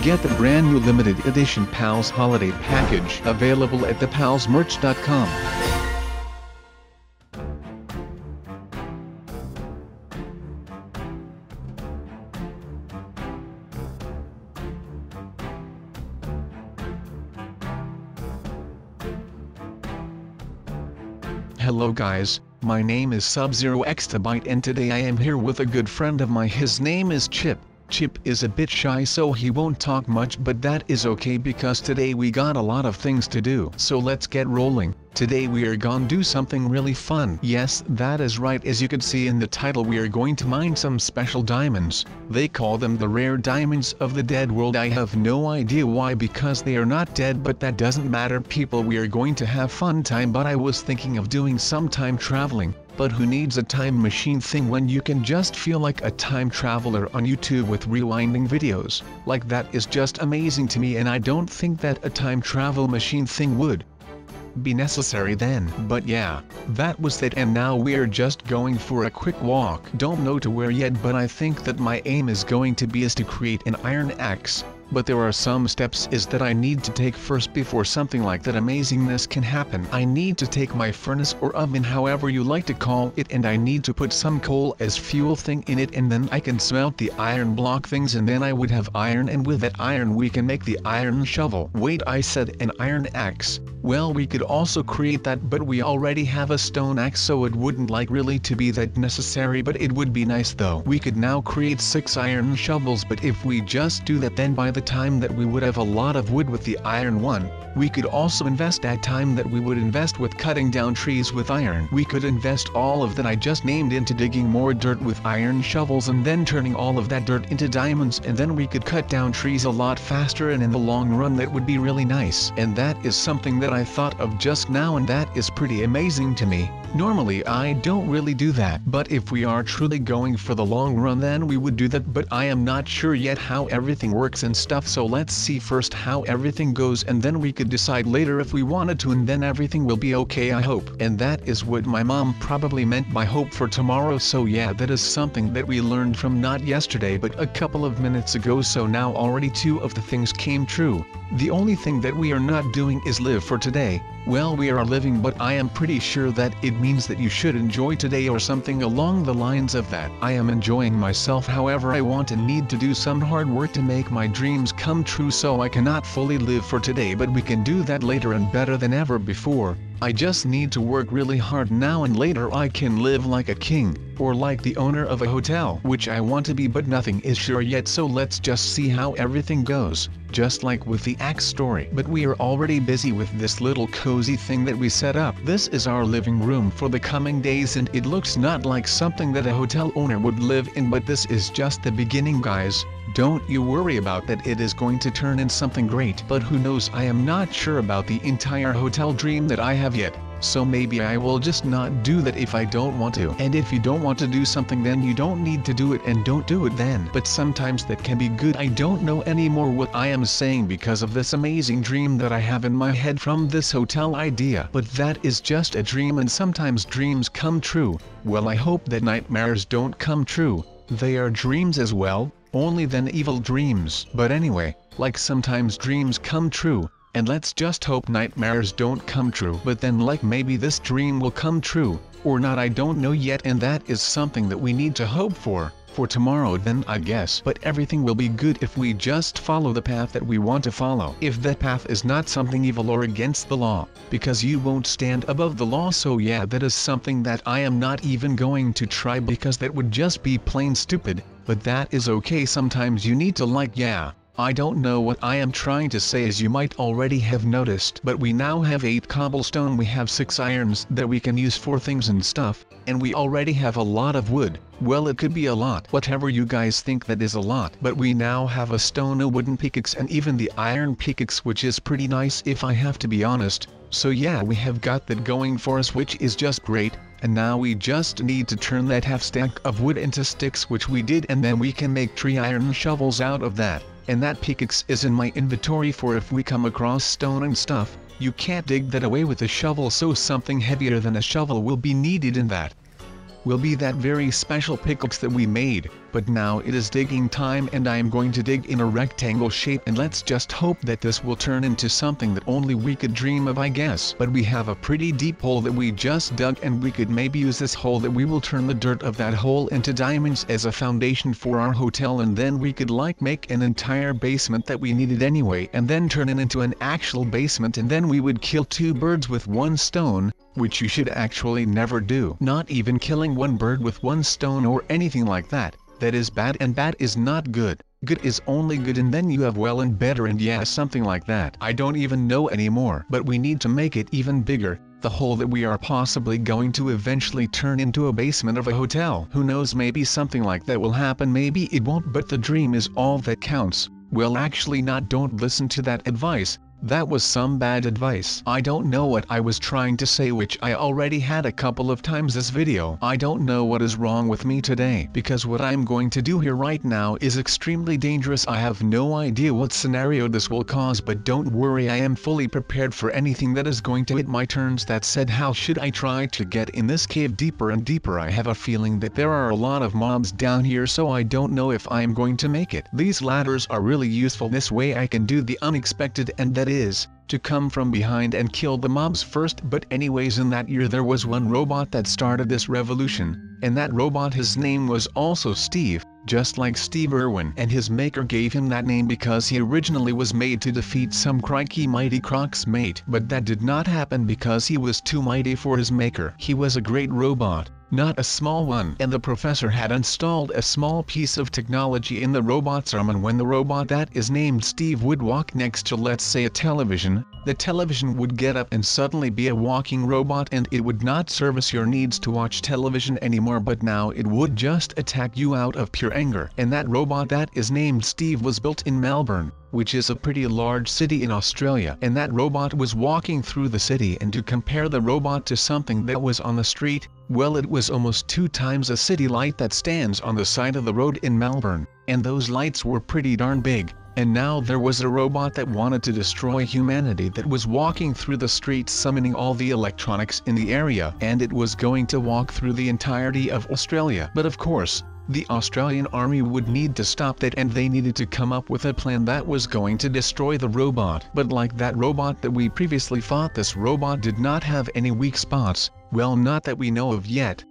get the brand new limited edition Pals holiday package available at thepalsmerch.com. Hello guys, my name is SubZeroExtabyte and today I am here with a good friend of mine. His name is Chip. Chip is a bit shy so he won't talk much, but that is okay because today we got a lot of things to do. So let's get rolling. Today we are gonna do something really fun. Yes, that is right, as you can see in the title, we are going to mine some special diamonds. They call them the rare diamonds of the dead world. I have no idea why, because they are not dead, but that doesn't matter people, we are going to have fun time. But I was thinking of doing some time traveling. But who needs a time machine thing when you can just feel like a time traveler on YouTube with rewinding videos? Like, that is just amazing to me, and I don't think that a time travel machine thing would be necessary then. But yeah, that was it, and now we're just going for a quick walk. Don't know to where yet, but I think that my aim is going to be is to create an iron axe. But there are some steps is that I need to take first before something like that amazingness can happen. I need to take my furnace or oven, however you like to call it, and I need to put some coal as fuel thing in it, and then I can smelt the iron block things, and then I would have iron, and with that iron we can make the iron shovel. Wait, I said an iron axe. Well, we could also create that, but we already have a stone axe, so it wouldn't like really to be that necessary, but it would be nice though. We could now create 6 iron shovels, but if we just do that, then by the time that we would have a lot of wood with the iron one, we could also invest that time that we would invest with cutting down trees with iron. We could invest all of that I just named into digging more dirt with iron shovels, and then turning all of that dirt into diamonds, and then we could cut down trees a lot faster, and in the long run that would be really nice. And that is something that I thought of just now, and that is pretty amazing to me. Normally I don't really do that, but if we are truly going for the long run then we would do that, but I am not sure yet how everything works and stuff, so let's see first how everything goes, and then we could decide later if we wanted to, and then everything will be okay, I hope. And that is what my mom probably meant by hope for tomorrow. So yeah, that is something that we learned from not yesterday but a couple of minutes ago, so now already 2 of the things came true. The only thing that we are not doing is live for today. Well, we are living, but I am pretty sure that it means that you should enjoy today or something along the lines of that. I am enjoying myself, however I want and need to do some hard work to make my dreams come true, so I cannot fully live for today, but we can do that later and better than ever before. I just need to work really hard now, and later I can live like a king, or like the owner of a hotel, which I want to be, but nothing is sure yet, so let's just see how everything goes. Just like with the axe story. But we are already busy with this little cozy thing that we set up. This is our living room for the coming days, and it looks not like something that a hotel owner would live in, but this is just the beginning, guys. Don't you worry about that, it is going to turn in something great. But who knows, I am not sure about the entire hotel dream that I have yet. So maybe I will just not do that if I don't want to. And if you don't want to do something, then you don't need to do it, and don't do it then. But sometimes that can be good. I don't know anymore what I am saying because of this amazing dream that I have in my head from this hotel idea. But that is just a dream, and sometimes dreams come true. Well, I hope that nightmares don't come true. They are dreams as well, only then evil dreams. But anyway, like sometimes dreams come true. And let's just hope nightmares don't come true. But then like maybe this dream will come true, or not, I don't know yet, and that is something that we need to hope for tomorrow then, I guess. But everything will be good if we just follow the path that we want to follow. If that path is not something evil or against the law, because you won't stand above the law, so yeah, that is something that I am not even going to try, because that would just be plain stupid. But that is okay, sometimes you need to I don't know what I am trying to say, as you might already have noticed, but we now have 8 cobblestone, we have 6 irons that we can use for things and stuff, and we already have a lot of wood. Well, it could be a lot, whatever you guys think that is a lot, but we now have a stone, a wooden pickaxe, and even the iron pickaxe, which is pretty nice if I have to be honest. So yeah, we have got that going for us, which is just great. And now we just need to turn that half stack of wood into sticks, which we did, and then we can make 3 iron shovels out of that. And that pickaxe is in my inventory for if we come across stone and stuff. You can't dig that away with a shovel, so something heavier than a shovel will be needed in that. will be that very special pickaxe that we made. But now it is digging time and I am going to dig in a rectangle shape, and let's just hope that this will turn into something that only we could dream of, I guess. But we have a pretty deep hole that we just dug, and we could maybe use this hole that we will turn the dirt of that hole into diamonds as a foundation for our hotel, and then we could like make an entire basement that we needed anyway, and then turn it into an actual basement, and then we would kill 2 birds with 1 stone, which you should actually never do. Not even killing 1 bird with 1 stone or anything like that. That is bad, and bad is not good. Good is only good, and then you have well and better, and yeah, something like that. I don't even know anymore. But we need to make it even bigger, the hole that we are possibly going to eventually turn into a basement of a hotel. Who knows, maybe something like that will happen, maybe it won't, but the dream is all that counts. Well, actually not, don't listen to that advice. That was some bad advice. I don't know what I was trying to say, which I already had a couple of times this video. I don't know what is wrong with me today, because what I'm going to do here right now is extremely dangerous. I have no idea what scenario this will cause, but don't worry, I am fully prepared for anything that is going to hit my turns. That said, how should I try to get in this cave deeper and deeper? I have a feeling that there are a lot of mobs down here, so I don't know if I am going to make it. These ladders are really useful. This way I can do the unexpected, and that is to come from behind and kill the mobs first. But anyways, in that year there was one robot that started this revolution, and that robot, his name was also Steve, just like Steve Irwin, and his maker gave him that name because he originally was made to defeat some crikey mighty Croc's mate. But that did not happen because he was too mighty for his maker. He was a great robot, not a small one, and the professor had installed a small piece of technology in the robot's arm, and when the robot that is named Steve would walk next to, let's say, a television, the television would get up and suddenly be a walking robot, and it would not service your needs to watch television anymore, but now it would just attack you out of pure anger. And that robot that is named Steve was built in Melbourne, which is a pretty large city in Australia, and that robot was walking through the city, and to compare the robot to something that was on the street, well, it was almost 2 times a city light that stands on the side of the road in Melbourne, and those lights were pretty darn big. And now there was a robot that wanted to destroy humanity that was walking through the streets summoning all the electronics in the area, and it was going to walk through the entirety of Australia. But of course, the Australian army would need to stop that, and they needed to come up with a plan that was going to destroy the robot. But like that robot that we previously fought, this robot did not have any weak spots, well, not that we know of yet.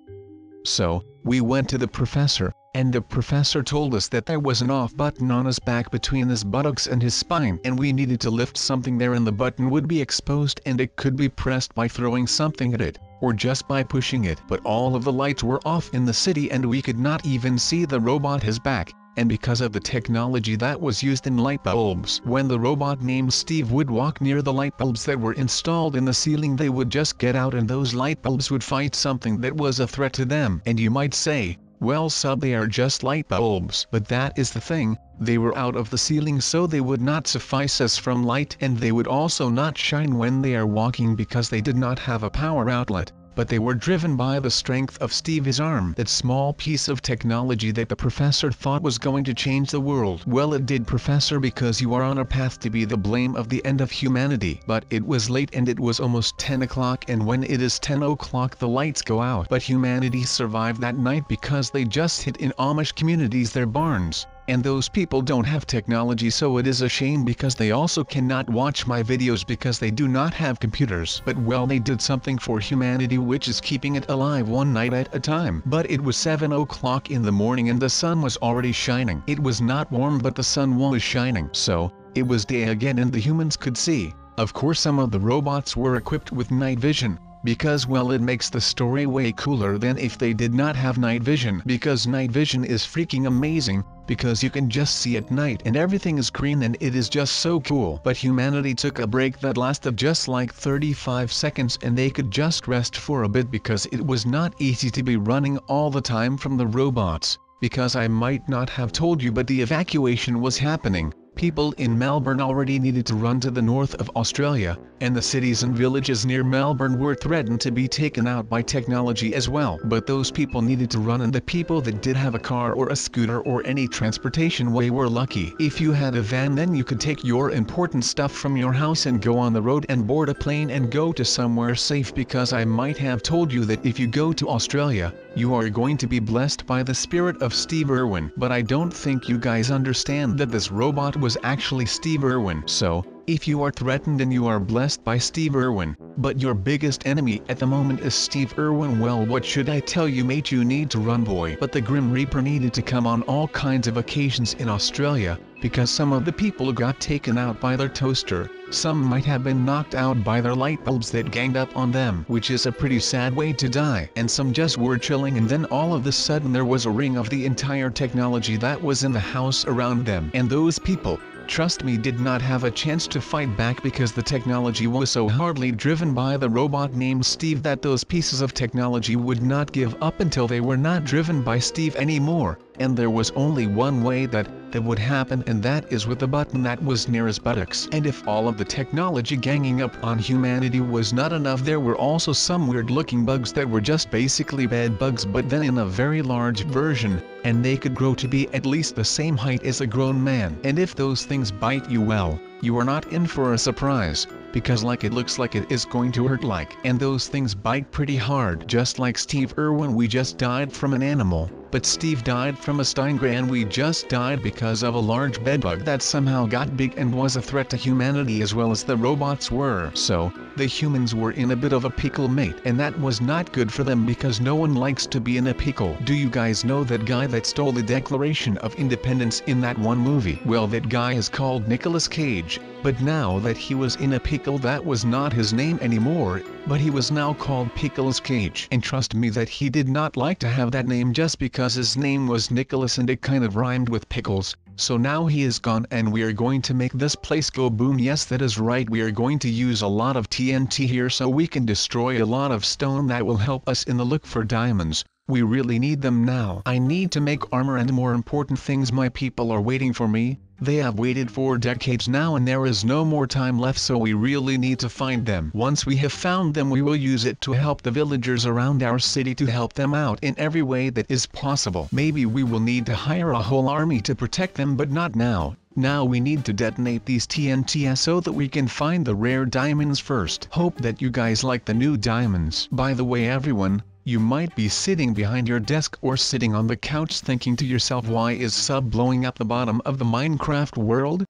So, we went to the professor, and the professor told us that there was an off button on his back between his buttocks and his spine, and we needed to lift something there, and the button would be exposed, and it could be pressed by throwing something at it, or just by pushing it. But all of the lights were off in the city, and we could not even see the robot, his back, and because of the technology that was used in light bulbs, when the robot named Steve would walk near the light bulbs that were installed in the ceiling, they would just get out, and those light bulbs would fight something that was a threat to them. And you might say, well, sub, they are just light bulbs. But that is the thing, they were out of the ceiling, so they would not suffice us from light, and they would also not shine when they are walking because they did not have a power outlet. But they were driven by the strength of Steve's arm, that small piece of technology that the professor thought was going to change the world. Well, it did, professor, because you are on a path to be the blame of the end of humanity. But it was late, and it was almost 10 o'clock, and when it is 10 o'clock the lights go out. But humanity survived that night because they just hid in Amish communities, their barns. And those people don't have technology, so it is a shame because they also cannot watch my videos because they do not have computers. But well, they did something for humanity, which is keeping it alive one night at a time. But it was 7 o'clock in the morning and the sun was already shining. It was not warm, but the sun was shining. So, it was day again and the humans could see. Of course, some of the robots were equipped with night vision, because well, it makes the story way cooler than if they did not have night vision, because night vision is freaking amazing, because you can just see at night and everything is green and it is just so cool. But humanity took a break that lasted just like 35 seconds, and they could just rest for a bit because it was not easy to be running all the time from the robots. Because I might not have told you, but the evacuation was happening. People in Melbourne already needed to run to the north of Australia, and the cities and villages near Melbourne were threatened to be taken out by technology as well. But those people needed to run, and the people that did have a car or a scooter or any transportation way were lucky. If you had a van, then you could take your important stuff from your house and go on the road and board a plane and go to somewhere safe, because I might have told you that if you go to Australia, you are going to be blessed by the spirit of Steve Irwin. But I don't think you guys understand that this robot was actually Steve Irwin. So, if you are threatened and you are blessed by Steve Irwin, but your biggest enemy at the moment is Steve Irwin, well, what should I tell you, mate? You need to run, boy. But the Grim Reaper needed to come on all kinds of occasions in Australia, because some of the people got taken out by their toaster, some might have been knocked out by their light bulbs that ganged up on them, which is a pretty sad way to die, and some just were chilling, and then all of a sudden there was a ring of the entire technology that was in the house around them, and those people, trust me, did not have a chance to fight back, because the technology was so hardly driven by the robot named Steve that those pieces of technology would not give up until they were not driven by Steve anymore. And there was only one way that would happen, and that is with a button that was near his buttocks. And if all of the technology ganging up on humanity was not enough, there were also some weird looking bugs that were just basically bed bugs, but then in a very large version, and they could grow to be at least the same height as a grown man. And if those things bite you, well, you are not in for a surprise, because like it looks like it is going to hurt like. And those things bite pretty hard. Just like Steve Irwin, we just died from an animal, but Steve died from a Steingra, and we just died because of a large bedbug that somehow got big and was a threat to humanity as well as the robots were. So, the humans were in a bit of a pickle, mate, and that was not good for them, because no one likes to be in a pickle. Do you guys know that guy that stole the Declaration of Independence in that one movie? Well, that guy is called Nicolas Cage, but now that he was in a pickle, that was not his name anymore, but he was now called Pickles Cage. And trust me that he did not like to have that name just because his name was Nicholas and it kind of rhymed with pickles. So now he is gone, and we are going to make this place go boom. Yes, that is right, we are going to use a lot of TNT here so we can destroy a lot of stone that will help us in the look for diamonds. We really need them now. I need to make armor and more important things. My people are waiting for me. They have waited for decades now, and there is no more time left, so we really need to find them. Once we have found them, we will use it to help the villagers around our city, to help them out in every way that is possible. Maybe we will need to hire a whole army to protect them, but not now. Now we need to detonate these TNT so that we can find the rare diamonds first. Hope that you guys like the new diamonds. By the way, everyone, you might be sitting behind your desk or sitting on the couch thinking to yourself, why is Sub blowing up the bottom of the Minecraft world?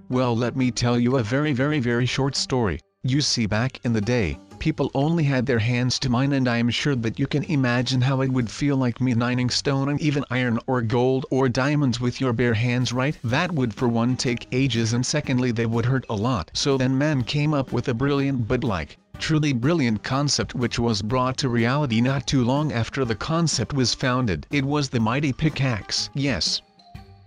Well, let me tell you a very short story. You see, back in the day, people only had their hands to mine, and I am sure that you can imagine how it would feel like me mining stone and even iron or gold or diamonds with your bare hands, right? That would for one take ages, and secondly they would hurt a lot. So then man came up with a brilliant, but like, truly brilliant concept, which was brought to reality not too long after the concept was founded. It was the mighty pickaxe. Yes,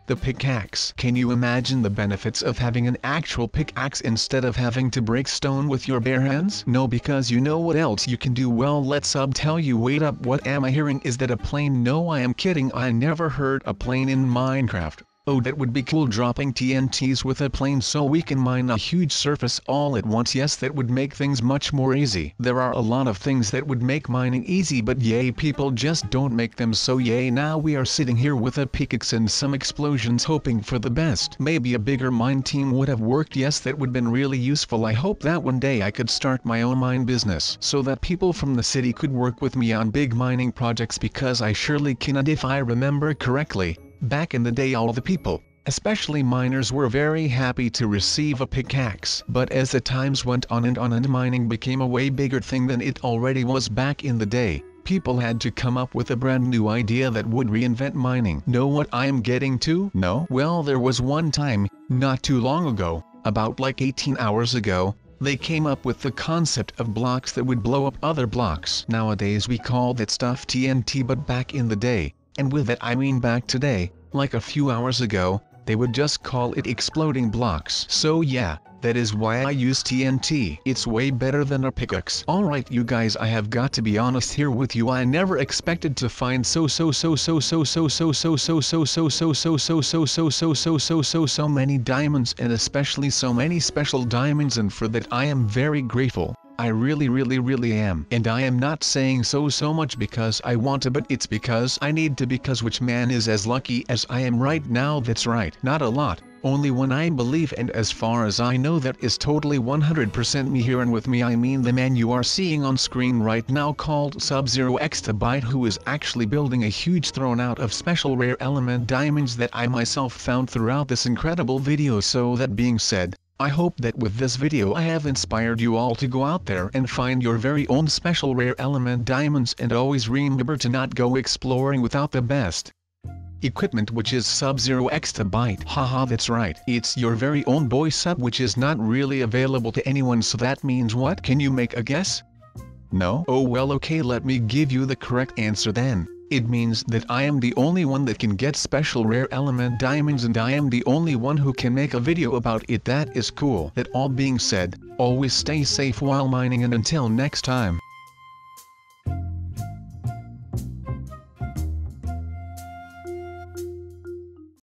the pickaxe. Can you imagine the benefits of having an actual pickaxe instead of having to break stone with your bare hands? No, because you know what else you can do? Well, let Sub tell you. Wait up, what am I hearing? Is that a plane? No, I am kidding. I never heard a plane in Minecraft. Oh, that would be cool, dropping TNTs with a plane so we can mine a huge surface all at once. Yes, that would make things much more easy. There are a lot of things that would make mining easy, but yay, people just don't make them. So yay, now we are sitting here with a pickaxe and some explosions, hoping for the best. Maybe a bigger mine team would have worked. Yes, that would have been really useful. I hope that one day I could start my own mine business so that people from the city could work with me on big mining projects, because I surely cannot. If I remember correctly, back in the day all the people, especially miners, were very happy to receive a pickaxe. But as the times went on and mining became a way bigger thing than it already was back in the day, people had to come up with a brand new idea that would reinvent mining. Know what I am getting to? No? Well, there was one time, not too long ago, about like 18 hours ago, they came up with the concept of blocks that would blow up other blocks. Nowadays we call that stuff TNT, but back in the day, and with that I mean back today, like a few hours ago, they would just call it exploding blocks. So yeah, That is why I use TNT. It's way better than a pickaxe. Alright you guys, I have got to be honest here with you. I never expected to find so many diamonds, and especially so many special diamonds, and for that I am very grateful. I really am. And I am not saying so much because I want to, but it's because I need to, because which man is as lucky as I am right now? That's right, not a lot. Only when I believe, and as far as I know that is totally 100% me here, and with me I mean the man you are seeing on screen right now called SubZeroExtabyte, who is actually building a huge throne out of special rare element diamonds that I myself found throughout this incredible video. So that being said, I hope that with this video I have inspired you all to go out there and find your very own special rare element diamonds, and always remember to not go exploring without the best equipment, which is SubZeroExtabyte. Haha, that's right. It's your very own boy Sub, which is not really available to anyone. So that means what? Can you make a guess? No? Oh well, okay, let me give you the correct answer then. It means that I am the only one that can get special rare element diamonds, and I am the only one who can make a video about it. That is cool. That all being said, always stay safe while mining, and until next time.